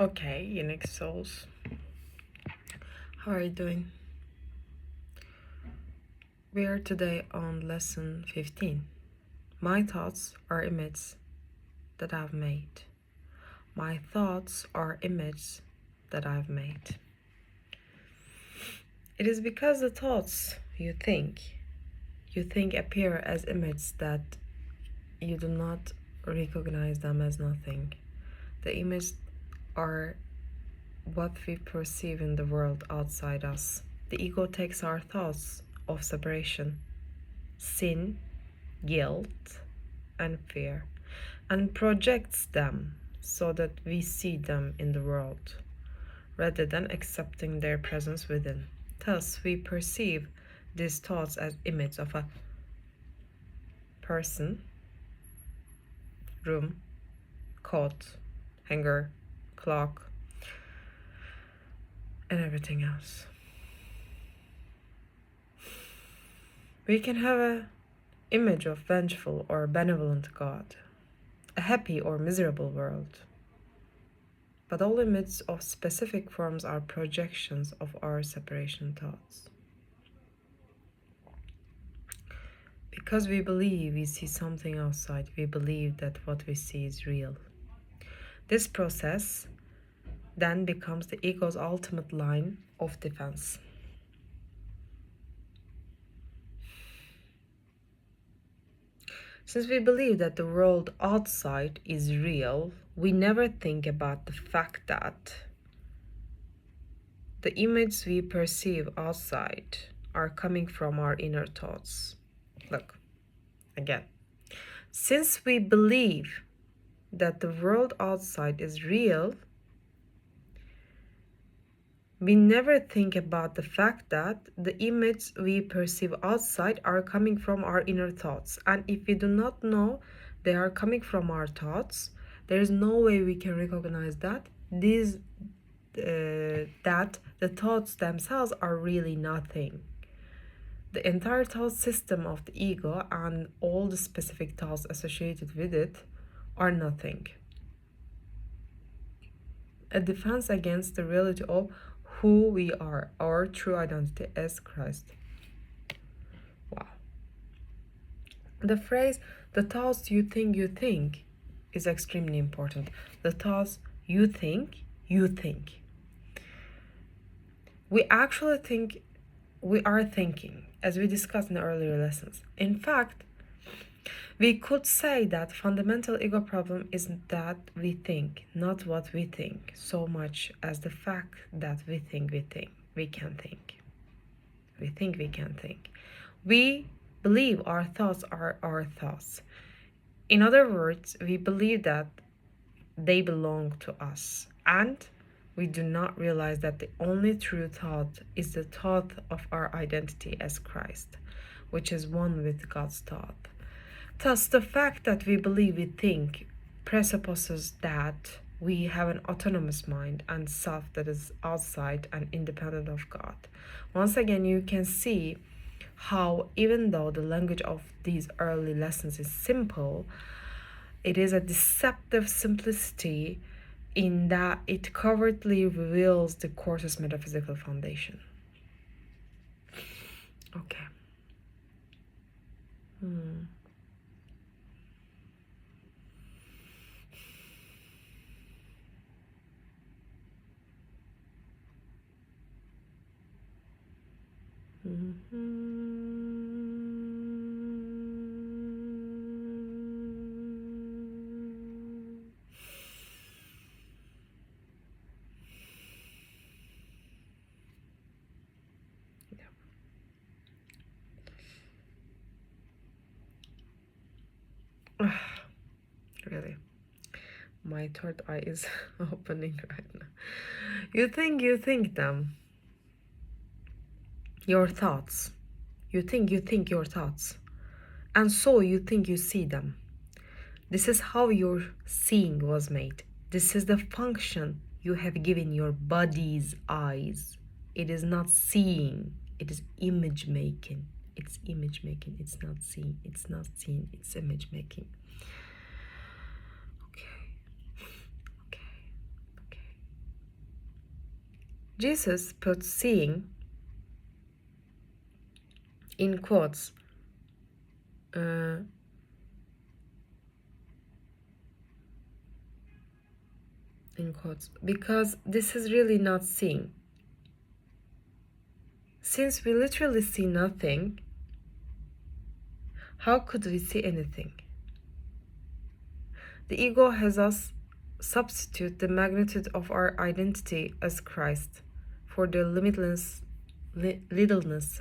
Okay, unique souls. How are you doing? We are today on lesson 15. My thoughts are images that I've made. My thoughts are images that I've made. It is because the thoughts you think appear as images that you do not recognize them as nothing. The images are what we perceive in the world outside us. The ego takes our thoughts of separation, sin, guilt, and fear, and projects them so that we see them in the world, rather than accepting their presence within. Thus, we perceive these thoughts as images of a person, room, coat, hanger, clock, and everything else. We can have an image of vengeful or benevolent God, a happy or miserable world. But all images of specific forms are projections of our separation thoughts. Because we believe we see something outside, we believe that what we see is real. This process then becomes the ego's ultimate line of defense. Since we believe that the world outside is real, we never think about the fact that the images we perceive outside are coming from our inner thoughts. Look, again. Since we believe that the world outside is real, we never think about the fact that the images we perceive outside are coming from our inner thoughts. And if we do not know they are coming from our thoughts, there is no way we can recognize that that the thoughts themselves are really nothing. The entire thought system of the ego and all the specific thoughts associated with it are nothing. A defense against the reality of who we are, our true identity as Christ. Wow. The phrase, the thoughts you think, is extremely important. The thoughts you think. We actually think we are thinking, as we discussed in the earlier lessons. In fact, we could say that fundamental ego problem is that we think, not what we think, so much as the fact that we think we can think. We think we can think. We believe our thoughts are our thoughts. In other words, we believe that they belong to us, and we do not realize that the only true thought is the thought of our identity as Christ, which is one with God's thought. Thus, the fact that we believe we think presupposes that we have an autonomous mind and self that is outside and independent of God. Once again, you can see how even though the language of these early lessons is simple, it is a deceptive simplicity in that it covertly reveals the course's metaphysical foundation. Okay. Really, my third eye is opening right now. You think them. Your thoughts. You think your thoughts. And so you think you see them. This is how your seeing was made. This is the function you have given your body's eyes. It is not seeing, it is image making. It's image making, it's not seeing, it's image making. Okay. Jesus puts seeing in quotes, uh, because this is really not seeing. Since we literally see nothing, how could we see anything? The ego has us substitute the magnitude of our identity as Christ for the littleness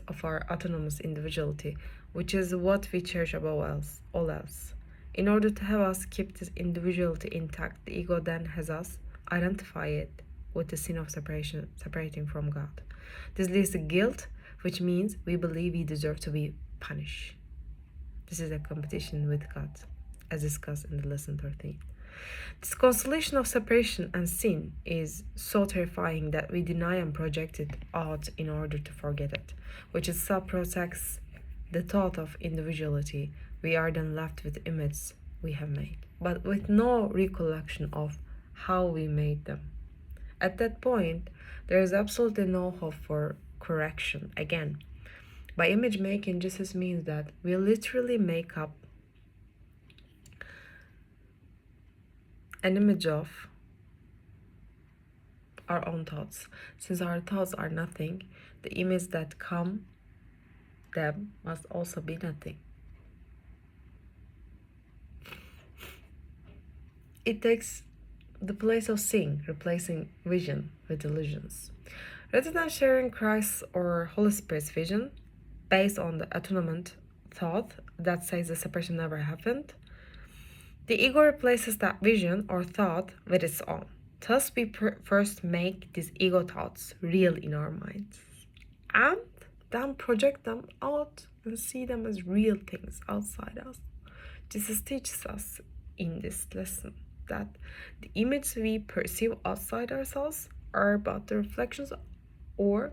of our autonomous individuality, which is what we cherish above all else. In order to have us keep this individuality intact, the ego then has us identify it with the sin of separation, separating from God. This leads to guilt, which means we believe we deserve to be punished. This is a competition with God, as discussed in the lesson 13. This constellation of separation and sin is so terrifying that we deny and project it out in order to forget it, which itself protects the thought of individuality. We are then left with images we have made, but with no recollection of how we made them. At that point, there is absolutely no hope for correction again. By image making, Jesus means that we literally make up an image of our own thoughts. Since our thoughts are nothing, the image that come them must also be nothing. It takes the place of seeing, replacing vision with illusions. Rather than sharing Christ's or Holy Spirit's vision based on the atonement thought that says the separation never happened, the ego replaces that vision or thought with its own. Thus, we first make these ego thoughts real in our minds and then project them out and see them as real things outside us. Jesus teaches us in this lesson that the images we perceive outside ourselves are but the reflections or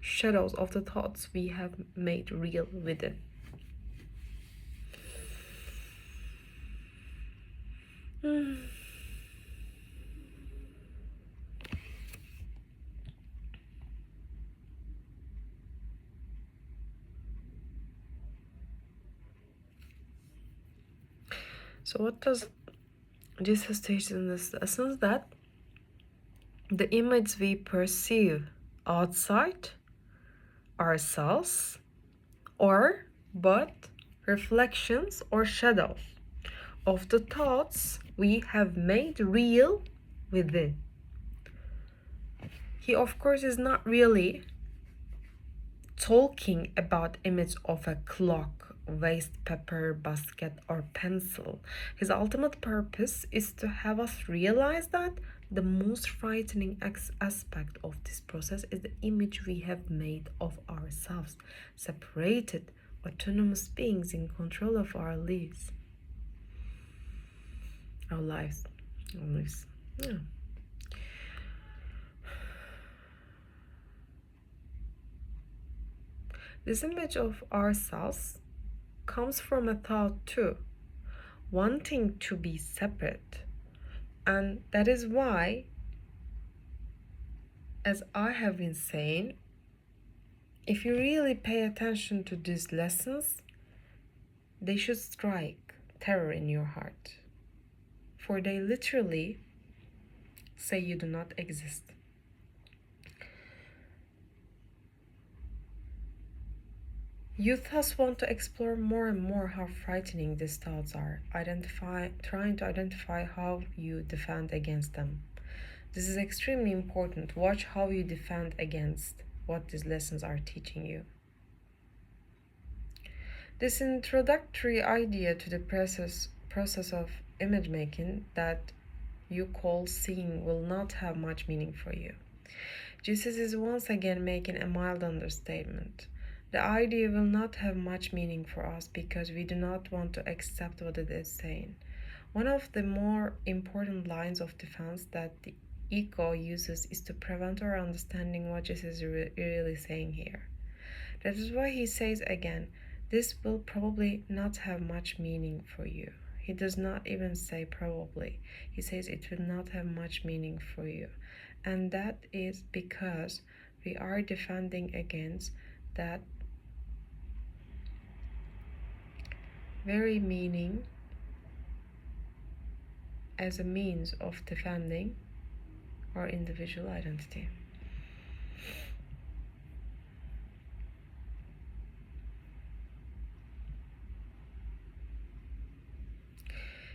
shadows of the thoughts we have made real within. So what does Jesus teach in this lesson? That the image we perceive outside ourselves are but reflections or shadows of the thoughts we have made real within. He, of course, is not really talking about image of a clock, waste paper, basket, or pencil. His ultimate purpose is to have us realize that the most frightening aspect of this process is the image we have made of ourselves, separated, autonomous beings in control of our lives. Our lives. Yeah. This image of ourselves comes from a thought too, wanting to be separate. And that is why, as I have been saying, if you really pay attention to these lessons, they should strike terror in your heart. For they literally say you do not exist. You thus want to explore more and more how frightening these thoughts are, trying to identify how you defend against them. This is extremely important. Watch how you defend against what these lessons are teaching you. This introductory idea to the process of image making that you call seeing will not have much meaning for you. Jesus is once again making a mild understatement. The idea will not have much meaning for us because we do not want to accept what it is saying. One of the more important lines of defense that the ego uses is to prevent our understanding what Jesus is really saying here. That is why he says again, this will probably not have much meaning for you. He does not even say probably. He says it will not have much meaning for you. And that is because we are defending against that very meaning as a means of defending our individual identity.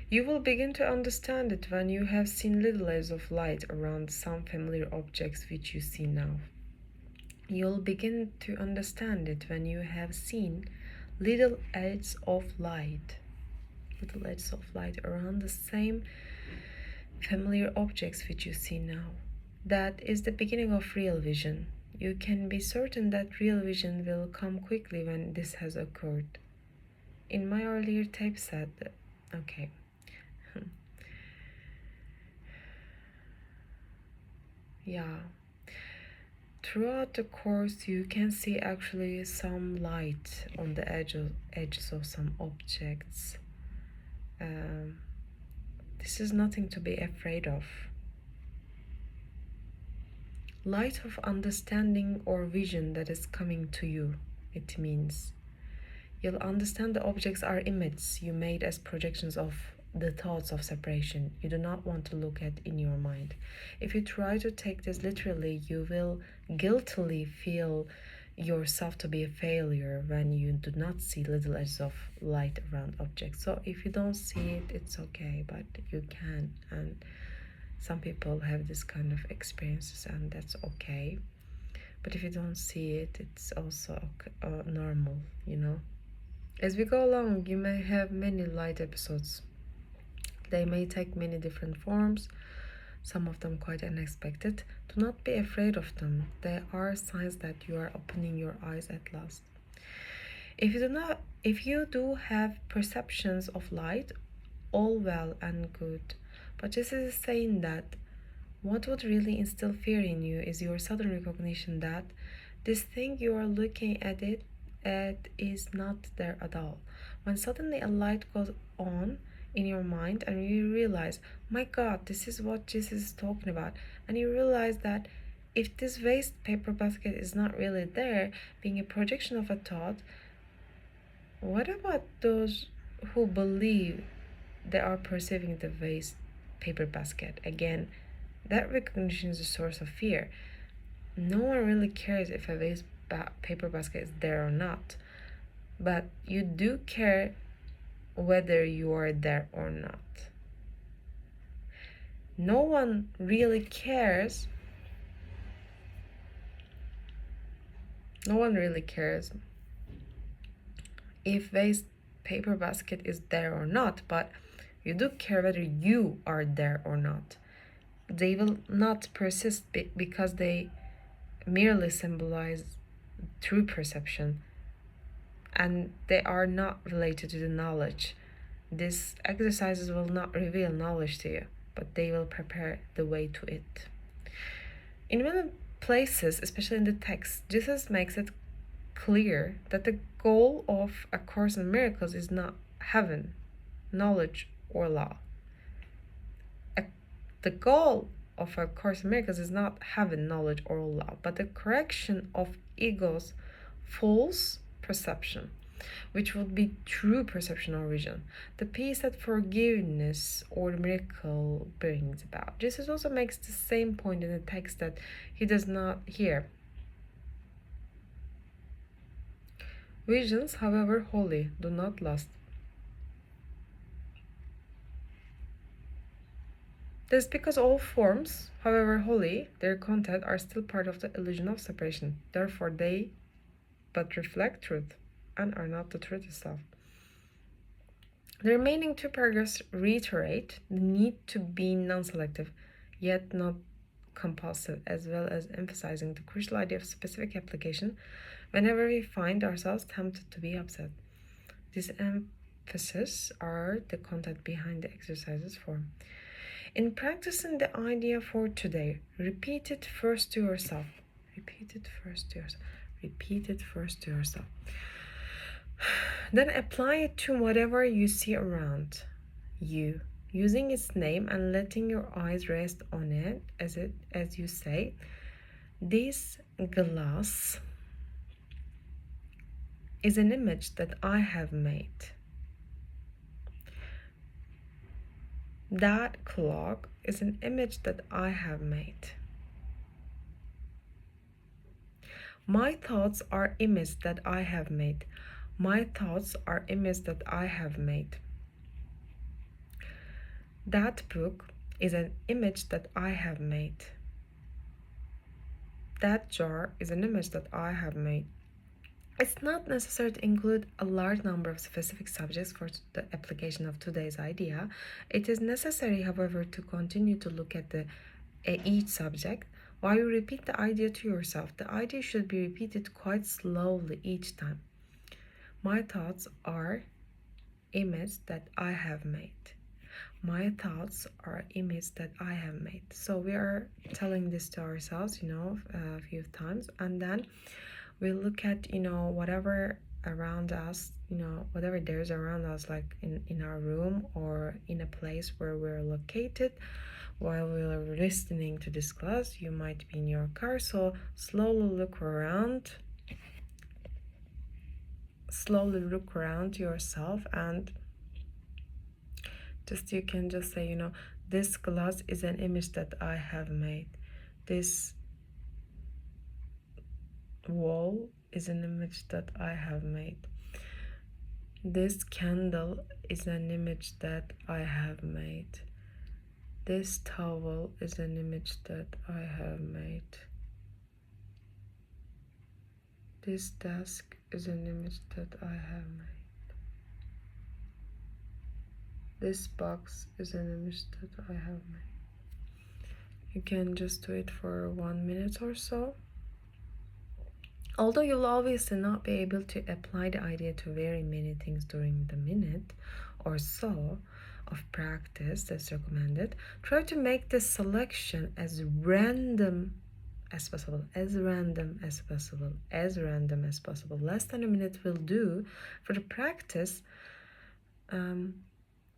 You will begin to understand it when you have seen little rays of light around some familiar objects which you see now. You'll begin to understand it when you have seen little edges of light around the same familiar objects which you see now. That is the beginning of real vision. You can be certain that real vision will come quickly when this has occurred. In my earlier tape said, okay. Yeah. Throughout the course, you can see actually some light on the edges of some objects. This is nothing to be afraid of. Light of understanding or vision that is coming to you, it means. You'll understand the objects are images you made as projections of the thoughts of separation you do not want to look at in your mind. If you try to take this literally, you will guiltily feel yourself to be a failure when you do not see little edges of light around objects. So if you don't see it, it's okay, but you can. And some people have this kind of experiences, and that's okay. But if you don't see it, it's also normal, you know. As we go along, you may have many light episodes. They may take many different forms, some of them quite unexpected. Do not be afraid of them. They are signs that you are opening your eyes at last. If you do have perceptions of light, all well and good. But this is saying that what would really instill fear in you is your sudden recognition that this thing you are looking at it is not there at all. When suddenly a light goes on in your mind and you realize, my God, this is what Jesus is talking about, and you realize that if this waste paper basket is not really there, being a projection of a thought, what about those who believe they are perceiving the waste paper basket? Again, that recognition is a source of fear. No one really cares if a waste paper basket is there or not, but you do care whether you are there or not. No one really cares. No one really cares if waste paper basket is there or not, but you do care whether you are there or not. They will not persist because they merely symbolize true perception, and they are not related to the knowledge. These exercises will not reveal knowledge to you, but they will prepare the way to it. In many places, especially in the text, Jesus makes it clear that the goal of A Course in Miracles is not heaven, knowledge, or law. The goal of A Course in Miracles is not heaven, knowledge, or law, but the correction of ego's false perception, which would be true perception or vision, the peace that forgiveness or the miracle brings about. Jesus also makes the same point in the text that he does not hear. Visions, however holy, do not last. This is because all forms, however holy, their content are still part of the illusion of separation. Therefore, they but reflect truth and are not the truth itself. The remaining two paragraphs reiterate the need to be non-selective, yet not compulsive, as well as emphasizing the crucial idea of specific application whenever we find ourselves tempted to be upset. These emphases are the content behind the exercises form. In practicing the idea for today, repeat it first to yourself. Repeat it first to yourself. Repeat it first to yourself. Then apply it to whatever you see around. you, using its name and letting your eyes rest on it as you say, this glass is an image that I have made. That clock is an image that I have made. My thoughts are images that I have made. My thoughts are images that I have made. That book is an image that I have made. That jar is an image that I have made. It's not necessary to include a large number of specific subjects for the application of today's idea. It is necessary, however, to continue to look at each subject while you repeat the idea to yourself. The idea should be repeated quite slowly each time. My thoughts are images that I have made. My thoughts are images that I have made. So we are telling this to ourselves, a few times, and then we look at, whatever around us, whatever there's around us, like in our room or in a place where we're located while we're listening to this class. You might be in your car, so slowly look around yourself, and you can just say, this glass is an image that I have made. This wall is an image that I have made. This candle is an image that I have made. This towel is an image that I have made. This desk is an image that I have made. This box is an image that I have made. You can just do it for 1 minute or so. Although you'll obviously not be able to apply the idea to very many things during the minute or so of practice that's recommended, try to make the selection as random as possible, as random as possible, as random as possible. Less than a minute will do for the practice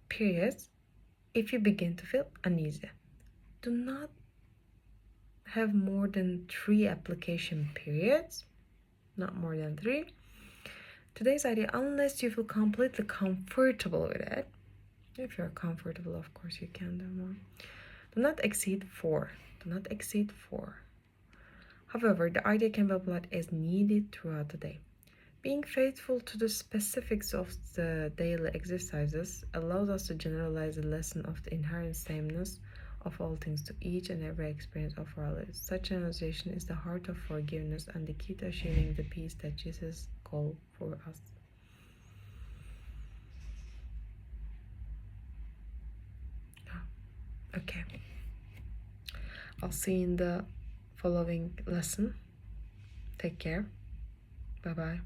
periods if you begin to feel uneasy. Do not have more than 3 application periods, not more than 3. Today's idea, unless you feel completely comfortable with it. If you're comfortable, of course, you can do more. Do not exceed 4. Do not exceed 4. However, the idea can be applied as needed throughout the day. Being faithful to the specifics of the daily exercises allows us to generalize the lesson of the inherent sameness of all things to each and every experience of our lives. Such generalization is the heart of forgiveness and the key to achieving the peace that Jesus called for us. Okay. I'll see you in the following lesson. Take care. Bye-bye.